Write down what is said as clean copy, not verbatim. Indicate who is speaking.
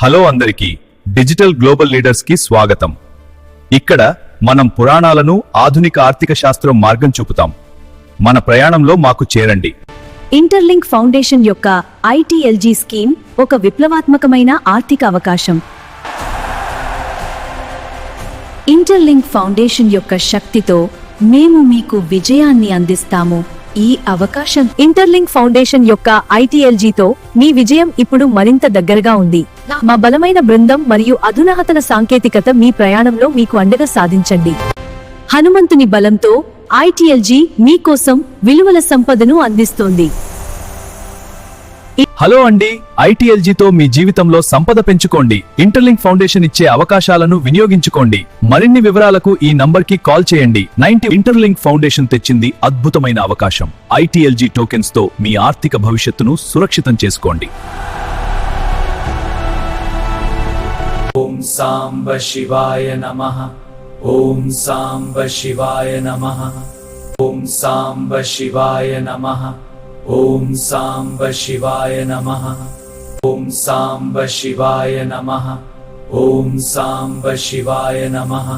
Speaker 1: Hello అందరికీ, digital global leaders కి స్వాగతం. ఇక్కడ మనం పురాణాలను ఆధునిక ఆర్థిక శాస్త్రం మార్గం చూపుతాం. మన ప్రయాణంలో మాకు చేరండి.
Speaker 2: ఇంటర్లింక్ ఫౌండేషన్ యొక్క ఐటీఎల్జీ స్కీమ్ ఒక విప్లవాత్మకమైన ఆర్థిక అవకాశం. ఇంటర్లింక్ ఫౌండేషన్ యొక్క శక్తితో మేము మీకు విజయాన్ని అందిస్తాము. ఈ అవకాశం ఇంటర్లింక్ ఫౌండేషన్ యొక్క ఐటీఎల్జీతో మీ విజయం ఇప్పుడు మరింత దగ్గరగా ఉంది. మా బలమైన బృందం మరియు అధునాతన సాంకేతికత మీ ప్రయాణంలో మీకు అండగా సాధించండి. హనుమంతుని బలంతో ఐటీఎల్జీ మీకోసం విలువల సంపదను అందిస్తోంది.
Speaker 1: హలో అండి, ఐటీఎల్జీతో మీ జీవితంలో సంపద పెంచుకోండి. ఇంటర్లింక్ ఫౌండేషన్ ఇచ్చే అవకాశాలను వినియోగించుకోండి. మరిన్ని వివరాలకు ఈ నంబర్కి కాల్ చేయండి. ఇంటర్లింక్ ఫౌండేషన్ తెచ్చింది అద్భుతమైన అవకాశం. ఐటీఎల్జీ టోకెన్స్ తో మీ ఆర్థిక భవిష్యత్తును సురక్షితం చేసుకోండి.
Speaker 3: ఓం సాంబ శివాయ నమః. ఓం సాంబ శివాయ నమః. ఓం సాంబ శివాయ నమః. ఓం సాంబ శివాయ నమః. ఓం సాంబ శివాయ నమః. ఓం సాంబ శివాయ నమః.